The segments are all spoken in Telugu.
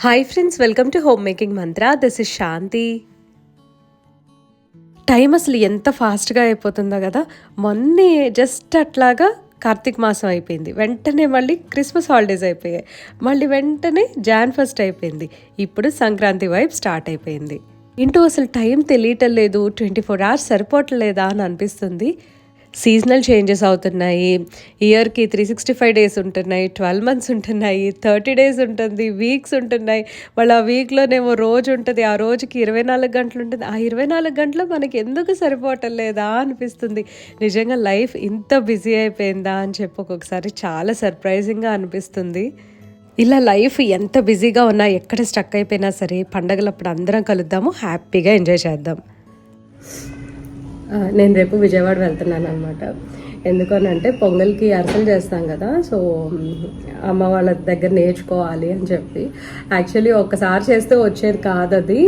Hi friends, welcome to home making Mantra. This is Shanti. Time అసలు ఎంత ఫాస్ట్గా అయిపోతుందో కదా. మొన్నే జస్ట్ అట్లాగా కార్తీక మాసం అయిపోయింది, వెంటనే మళ్ళీ క్రిస్మస్ హాలిడేస్ అయిపోయాయి, మళ్ళీ వెంటనే Jan 1 అయిపోయింది, ఇప్పుడు సంక్రాంతి వైపు స్టార్ట్ అయిపోయింది. ఇంటూ అసలు టైం తెలియటం లేదు, 24 hours సరిపోవట్లేదా అని అనిపిస్తుంది. సీజనల్ చేంజెస్ అవుతున్నాయి. ఇయర్కి 365 డేస్ ఉంటున్నాయి, 12 months ఉంటున్నాయి, 30 days ఉంటుంది, వీక్స్ ఉంటున్నాయి. మళ్ళీ ఆ వీక్లోనేమో రోజు ఉంటుంది, ఆ రోజుకి 24 గంటలు ఉంటుంది. ఆ 24 గంటలు మనకి ఎందుకు సరిపోవటం లేదా అనిపిస్తుంది. నిజంగా లైఫ్ ఇంత బిజీ అయిపోయిందా అని చెప్పి ఒక్కొక్కసారి చాలా సర్ప్రైజింగ్గా అనిపిస్తుంది. ఇలా లైఫ్ ఎంత బిజీగా ఉన్నా, ఎక్కడ స్టక్ అయిపోయినా సరే, పండగలప్పుడు అందరం కలుద్దాము, హ్యాపీగా ఎంజాయ్ చేద్దాం. నేను రేపు విజయవాడ వెళ్తున్నాను అనమాట. ఎందుకనంటే పొంగల్కి అరిసెలు చేస్తాం కదా, సో అమ్మ వాళ్ళ దగ్గర నేర్చుకోవాలి అని చెప్పి. యాక్చువల్లీ ఒక్కసారి చేస్తే వచ్చేది కాదు అది,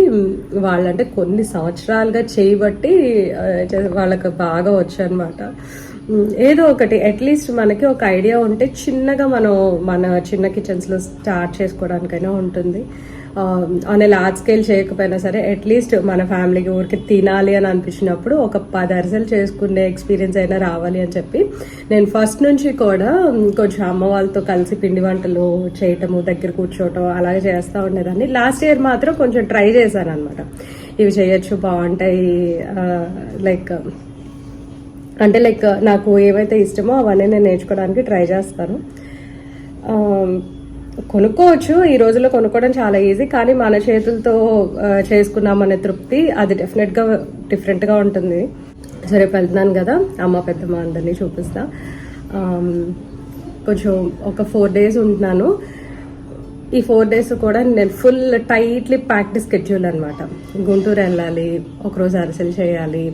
వాళ్ళంటే కొన్ని సంవత్సరాలుగా చేయబట్టి వాళ్ళకి బాగా వచ్చనమాట. ఏదో ఒకటి అట్లీస్ట్ మనకి ఒక ఐడియా ఉంటే చిన్నగా మనం మన చిన్న కిచెన్స్లో స్టార్ట్ చేసుకోవడానికైనా ఉంటుంది. ఆన్ ఏ లార్జ్ స్కేల్ చేయకపోయినా సరే, అట్లీస్ట్ మన ఫ్యామిలీకి ఊరికి తినాలి అని అనిపించినప్పుడు ఒక 10 అరిసెలు చేసుకునే ఎక్స్పీరియన్స్ అయినా రావాలి అని చెప్పి నేను ఫస్ట్ నుంచి కూడా కొంచెం అమ్మ వాళ్ళతో కలిసి పిండి వంటలు చేయటము, దగ్గర కూర్చోవటం అలాగే చేస్తూ ఉండేదాన్ని. లాస్ట్ ఇయర్ మాత్రం కొంచెం ట్రై చేశాను అనమాట, ఇవి చేయొచ్చు, బాగుంటాయి, లైక్ నాకు ఏవైతే ఇష్టమో అవన్నీ నేను నేర్చుకోవడానికి ట్రై చేస్తాను. కొనుక్కోవచ్చు, ఈ రోజుల్లో కొనుక్కోవడం చాలా ఈజీ, కానీ మన చేతులతో చేసుకున్నామనే తృప్తి అది డెఫినెట్గా డిఫరెంట్గా ఉంటుంది. సరే వెళ్తున్నాను కదా, అమ్మ పెద్దమ్మ అందరినీ చూపిస్తా. కొంచెం ఒక 4 days ఉంటున్నాను. ఈ 4 days కూడా నేను ఫుల్ టైట్లీ ప్యాక్డ్ స్కెడ్యూల్ అనమాట. గుంటూరు వెళ్ళాలి, ఒకరోజు అరిసెలు చేయాలి,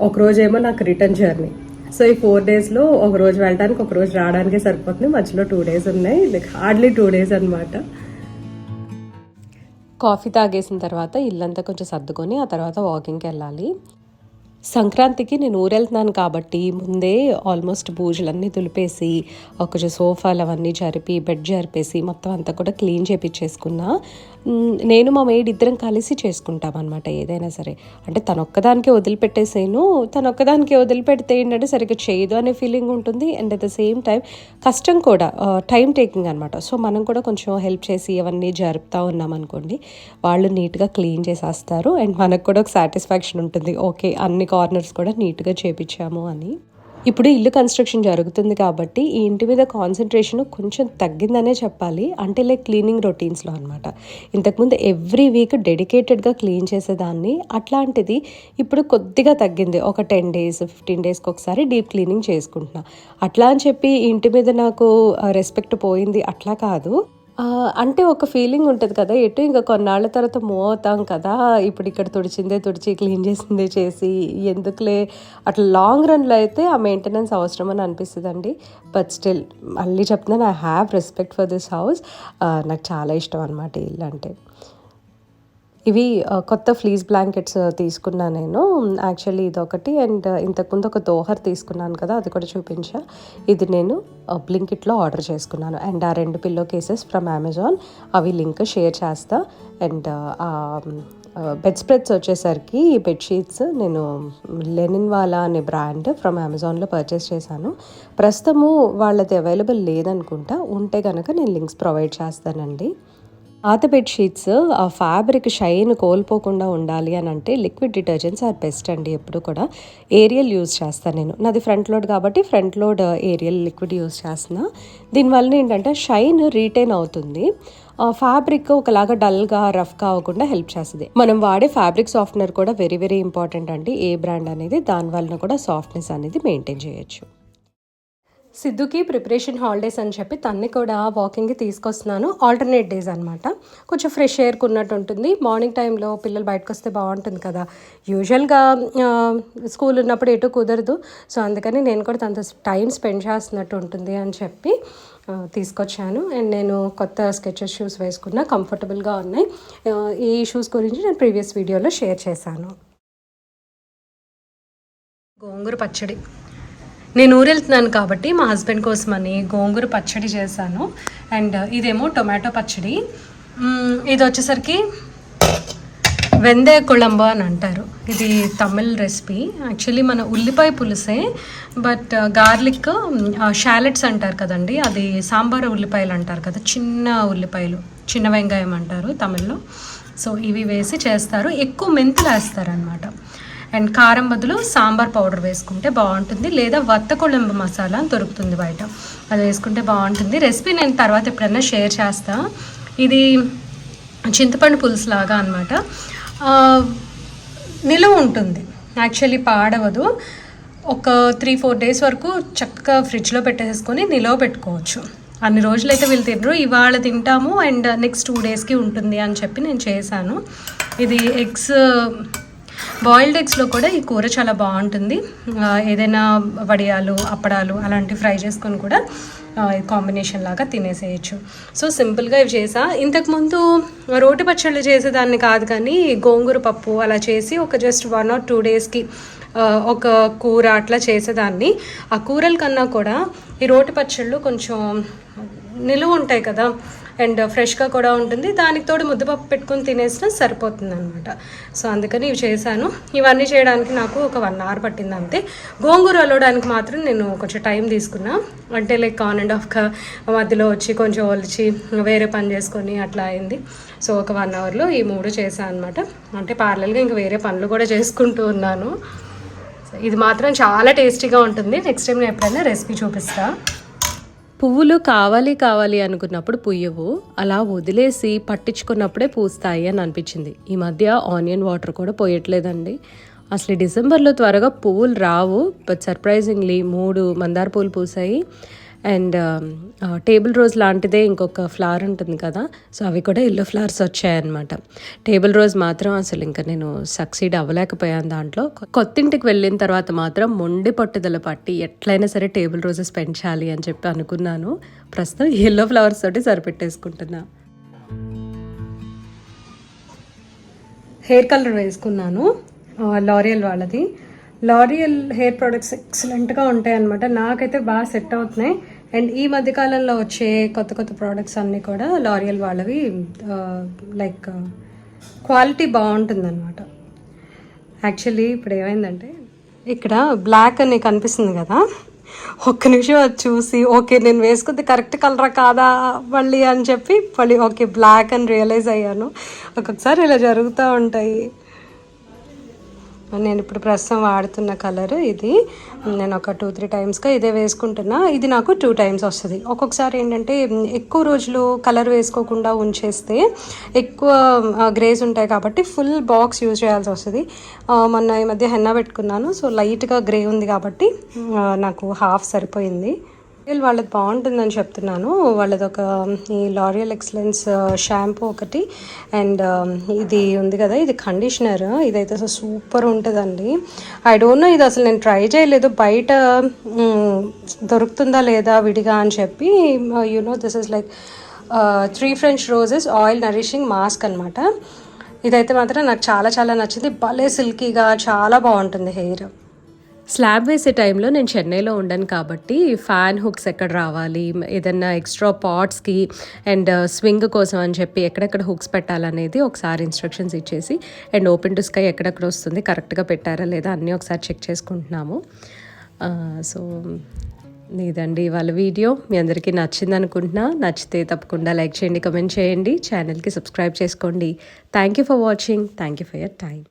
ఒకరోజేమో నాకు రిటర్న్ జర్నీ. సో ఈ 4 daysలో ఒక రోజు వెళ్ళడానికి, ఒక రోజు రావడానికే సరిపోతుంది. మధ్యలో 2 days ఉన్నాయి, లైక్ హార్డ్లీ 2 days అనమాట. కాఫీ తాగేసిన తర్వాత ఇల్లంతా కొంచెం సర్దుకొని ఆ తర్వాత వాకింగ్కి వెళ్ళాలి. సంక్రాంతికి నేను ఊరెళ్తున్నాను కాబట్టి ముందే ఆల్మోస్ట్ పూజలన్నీ దులిపేసి, కొంచెం సోఫాలు అవన్నీ జరిపి, బెడ్ జరిపేసి మొత్తం అంతా కూడా క్లీన్ చేపించేసుకున్నా. నేను మా మేడ్ ఇద్దరం కలిసి చేసుకుంటాం అనమాట ఏదైనా సరే. అంటే తనొక్కదానికే వదిలిపెట్టేసాను, తనొక్కదానికే వదిలిపెడితే ఏంటంటే సరిగ్గా చేయదు అనే ఫీలింగ్ ఉంటుంది. And at the same time కష్టం కూడా, టైం టేకింగ్ అనమాట. సో మనం కూడా కొంచెం హెల్ప్ చేసి అవన్నీ జరుపుతూ ఉన్నాం అనుకోండి, వాళ్ళు నీట్గా క్లీన్ చేసేస్తారు. అండ్ మనకు కూడా ఒక సాటిస్ఫాక్షన్ ఉంటుంది, ఓకే అన్ని కార్నర్స్ కూడా నీట్గా చేపించాము అని. ఇప్పుడు ఇల్లు కన్స్ట్రక్షన్ జరుగుతుంది కాబట్టి ఈ ఇంటి మీద కాన్సన్ట్రేషన్ కొంచెం తగ్గిందనే చెప్పాలి. అంటే లైక్ క్లీనింగ్ రొటీన్స్లో అనమాట. ఇంతకుముందు ఎవ్రీ వీక్ డెడికేటెడ్గా క్లీన్ చేసేదాన్ని, అట్లాంటిది ఇప్పుడు కొద్దిగా తగ్గింది. ఒక 10 days 15 daysకి ఒకసారి డీప్ క్లీనింగ్ చేసుకుంటున్నా. అట్లా అని చెప్పి ఇంటి మీద నాకు రెస్పెక్ట్ పోయింది అట్లా కాదు. అంటే ఒక ఫీలింగ్ ఉంటుంది కదా, ఎటు ఇంకా కొన్నాళ్ళ తర్వాత మూవ్ అవుతాం కదా, ఇప్పుడు ఇక్కడ తుడిచిందే తుడిచి, క్లీన్ చేసిందే చేసి ఎందుకులే, అట్లా లాంగ్ రన్లో అయితే ఆ మెయింటెనెన్స్ అవసరం అని అనిపిస్తుంది అండి. బట్ స్టిల్ మళ్ళీ చెప్తున్నాను, I have respect for this house. నాకు చాలా ఇష్టం అనమాట ఇల్లు అంటే. ఇవి కొత్త ఫ్లీస్ బ్లాంకెట్స్ తీసుకున్నా నేను. యాక్చువల్లీ ఇదొకటి, అండ్ ఇంతకుముందు ఒక దోహర్ తీసుకున్నాను కదా, అది కూడా చూపించా. ఇది నేను బ్లింకిట్లో ఆర్డర్ చేసుకున్నాను. అండ్ ఆ 2 పిల్లో కేసెస్ ఫ్రమ్ అమెజాన్, అవి లింక్ షేర్ చేస్తా. అండ్ బెడ్ స్ప్రెడ్స్ వచ్చేసరికి ఈ బెడ్షీట్స్ నేను లెనిన్ వాలా అనే బ్రాండ్ ఫ్రమ్ అమెజాన్లో పర్చేస్ చేశాను. ప్రస్తుతము వాళ్ళది అవైలబుల్ లేదనుకుంటా, ఉంటే కనుక నేను లింక్స్ ప్రొవైడ్ చేస్తానండి. పాత బెడ్షీట్స్ ఆ ఫ్యాబ్రిక్ షైన్ కోల్పోకుండా ఉండాలి అని అంటే లిక్విడ్ డిటర్జెంట్స్ ఆర్ బెస్ట్ అండి. ఎప్పుడు కూడా ఏరియల్ యూజ్ చేస్తాను నేను, నాది ఫ్రంట్ లోడ్ కాబట్టి front load Ariel liquid use చేస్తున్నా. దీనివల్ల ఏంటంటే షైన్ రీటైన్ అవుతుంది, ఫ్యాబ్రిక్ ఒకలాగా డల్గా రఫ్గా అవ్వకుండా హెల్ప్ చేస్తుంది. మనం వాడే ఫ్యాబ్రిక్ సాఫ్ట్నర్ కూడా వెరీ వెరీ ఇంపార్టెంట్ అండి, ఏ బ్రాండ్ అనేది, దానివల్ల కూడా సాఫ్ట్నెస్ అనేది మెయింటైన్ చేయొచ్చు. సిద్ధుకి ప్రిపరేషన్ హాలిడేస్ అని చెప్పి తన్ని కూడా వాకింగ్కి తీసుకొస్తున్నాను. ఆల్టర్నేట్ డేస్ అనమాట. కొంచెం ఫ్రెష్ ఎయిర్కి ఉన్నట్టు ఉంటుంది. మార్నింగ్ టైంలో పిల్లలు బయటకు వస్తే బాగుంటుంది కదా. యూజువల్గా స్కూల్ ఉన్నప్పుడు ఎటు కుదరదు, సో అందుకని నేను కూడా తనతో టైం స్పెండ్ చేస్తున్నట్టు ఉంటుంది అని చెప్పి తీసుకొచ్చాను. అండ్ నేను కొత్త స్కెచెస్ షూస్ వేసుకున్నా, కంఫర్టబుల్గా ఉన్నాయి. ఈ షూస్ గురించి నేను ప్రీవియస్ వీడియోలో షేర్ చేశాను. గోంగూర పచ్చడి నేను ఊరెళ్తున్నాను కాబట్టి మా హస్బెండ్ కోసమని గోంగూర పచ్చడి చేశాను. అండ్ ఇదేమో టొమాటో పచ్చడి. ఇది వచ్చేసరికి వెందే కుళంబ అని అంటారు. ఇది తమిళ్ రెసిపీ. యాక్చువల్లీ మన ఉల్లిపాయ పులుసే, బట్ గార్లిక్ షాలెట్స్ అంటారు కదండి, అది సాంబార్ ఉల్లిపాయలు అంటారు కదా, చిన్న ఉల్లిపాయలు, చిన్న వెంగాయం అంటారు తమిళ్లో. సో ఇవి వేసి చేస్తారు. ఎక్కువ మెంతులు వేస్తారనమాట. అండ్ కారం బదులు సాంబార్ పౌడర్ వేసుకుంటే బాగుంటుంది, లేదా వత్త కొళంబు మసాలా దొరుకుతుంది బయట, అది వేసుకుంటే బాగుంటుంది. రెసిపీ నేను తర్వాత ఎప్పుడైనా షేర్ చేస్తాను. ఇది చింతపండు పులుసు లాగా అనమాట. నిలువ ఉంటుంది, యాక్చువల్లీ పాడవదు. ఒక 3-4 డేస్ వరకు చక్కగా ఫ్రిడ్జ్లో పెట్టేసుకొని నిలవ పెట్టుకోవచ్చు. అన్ని రోజులైతే వీళ్ళు తినరు, ఇవాళ తింటాము అండ్ నెక్స్ట్ 2 డేస్కి ఉంటుంది అని చెప్పి నేను చేశాను. ఇది బాయిల్డ్ ఎగ్స్లో కూడా ఈ కూర చాలా బాగుంటుంది. ఏదైనా వడియాలు, అప్పడాలు అలాంటివి ఫ్రై చేసుకొని కూడా కాంబినేషన్ లాగా తినేసేయచ్చు. సో సింపుల్గా ఇవి చేసా. ఇంతకుముందు రోటి పచ్చళ్ళు చేసేదాన్ని కాదు, కానీ గోంగూర పప్పు అలా చేసి ఒక జస్ట్ 1 or 2 డేస్కి ఒక కూర అట్లా చేసేదాన్ని. ఆ కూరల కన్నా కూడా ఈ రోటి పచ్చళ్ళు కొంచెం నిలువ ఉంటాయి కదా, అండ్ ఫ్రెష్గా కూడా ఉంటుంది. దానికి తోడు ముద్దపప్పు పెట్టుకొని తినేసినా సరిపోతుంది అనమాట. సో అందుకని ఇవి చేశాను. ఇవన్నీ చేయడానికి నాకు ఒక 1 hour పట్టింది అంతే. గోంగూర అల్లడానికి మాత్రం నేను కొంచెం టైం తీసుకున్నా. అంటే లైక్ ఆన్ అండ్ ఆఫ్గా మధ్యలో వచ్చి కొంచెం ఒలిచి వేరే పని చేసుకొని అట్లా అయింది. సో ఒక 1 hourలో ఈ 3 చేశాను అనమాట. అంటే పార్లల్గా ఇంకా వేరే పనులు కూడా చేసుకుంటూ ఉన్నాను. ఇది మాత్రం చాలా టేస్టీగా ఉంటుంది. నెక్స్ట్ టైం నేను ఎప్పుడైనా రెసిపీ చూపిస్తాను. పువ్వులు కావాలి అనుకున్నప్పుడు పుయ్యవు, అలా వదిలేసి పట్టించుకున్నప్పుడే పూస్తాయి అని అనిపించింది. ఈ మధ్య ఆనియన్ వాటర్ కూడా పోయట్లేదండి. అసలు డిసెంబర్లో త్వరగా పువ్వులు రావు, బట్ సర్ప్రైజింగ్లీ 3 మందార పూలు పూసాయి. అండ్ టేబుల్ రోజ్ లాంటిదే ఇంకొక ఫ్లవర్ ఉంటుంది కదా, సో అవి కూడా ఎల్లో ఫ్లవర్స్ వచ్చాయన్నమాట. టేబుల్ రోజ్ మాత్రం అసలు ఇంకా నేను సక్సీడ్ అవ్వలేకపోయాను దాంట్లో. కొత్తింటికి వెళ్ళిన తర్వాత మాత్రం మొండి పట్టుదల పట్టి ఎట్లయినా సరే టేబుల్ రోజెస్ పెంచాలి అని చెప్పి అనుకున్నాను. ప్రస్తుతం ఎల్లో ఫ్లవర్స్ తోటి సరిపెట్టేసుకుంటున్నా. హెయిర్ కలర్ వేసుకున్నాను, లారియల్ వాళ్ళది. లారియల్ హెయిర్ ప్రొడక్ట్స్ ఎక్సలెంట్గా ఉంటాయి అన్నమాట. నాకైతే బాగా సెట్ అవుతున్నాయి. అండ్ ఈ మధ్యకాలంలో వచ్చే కొత్త ప్రోడక్ట్స్ అన్నీ కూడా లారియల్ వాళ్ళవి లైక్ క్వాలిటీ బాగుంటుంది అనమాట. యాక్చువల్లీ ఇప్పుడు ఏమైందంటే ఇక్కడ బ్లాక్ అని కనిపిస్తుంది కదా, ఒక్క నిమిషం అది చూసి ఓకే నేను వేసుకుంది కరెక్ట్ కలరా కాదా మళ్ళీ అని చెప్పి మళ్ళీ ఓకే బ్లాక్ అని రియలైజ్ అయ్యాను. ఒక్కొక్కసారి ఇలా జరుగుతూ ఉంటాయి. నేను ఇప్పుడు ప్రస్తుతం వాడుతున్న కలర్ ఇది. నేను ఒక 2-3 టైమ్స్గా ఇదే వేసుకుంటున్నా. ఇది నాకు 2 times వస్తుంది. ఒక్కొక్కసారి ఏంటంటే ఎక్కువ రోజులు కలర్ వేసుకోకుండా ఉంచేస్తే ఎక్కువ గ్రేస్ ఉంటాయి కాబట్టి ఫుల్ బాక్స్ యూజ్ చేయాల్సి వస్తుంది. మొన్న ఈ మధ్య హెన్నా పెట్టుకున్నాను, సో లైట్గా గ్రే ఉంది కాబట్టి నాకు హాఫ్ సరిపోయింది. వాళ్ళది బాగుంటుందని చెప్తున్నాను. వాళ్ళది ఒక ఈ లారియల్ ఎక్సలెన్స్ షాంపూ ఒకటి, అండ్ ఇది ఉంది కదా, ఇది కండిషనర్. ఇదైతే అసలు సూపర్ ఉంటుందండి. ఐ డోంట్ నో, ఇది అసలు నేను ట్రై చేయలేదు, బయట దొరుకుతుందా లేదా విడిగా అని చెప్పి. This is like 3 French Roses oil nourishing mask అనమాట. ఇదైతే మాత్రం నాకు చాలా చాలా నచ్చింది. భలే సిల్కీగా చాలా బాగుంటుంది హెయిర్. స్లాబ్ వేసే టైంలో నేను చెన్నైలో ఉండను కాబట్టి ఫ్యాన్ హుక్స్ ఎక్కడ రావాలి, ఏదన్నా ఎక్స్ట్రా పాట్స్కి అండ్ స్వింగ్ కోసం అని చెప్పి ఎక్కడెక్కడ హుక్స్ పెట్టాలనేది ఒకసారి ఇన్స్ట్రక్షన్స్ ఇచ్చేసి, అండ్ ఓపెన్ టు స్కై ఎక్కడెక్కడ వస్తుంది కరెక్ట్గా పెట్టారా లేదా అన్నీ ఒకసారి చెక్ చేసుకుంటున్నాము. సో ఇదండి వాళ్ళ వీడియో. మీ అందరికీ నచ్చింది అనుకుంటున్నా. నచ్చితే తప్పకుండా లైక్ చేయండి, కమెంట్ చేయండి, ఛానల్కి సబ్స్క్రైబ్ చేసుకోండి. Thank you for watching. Thank you for your time.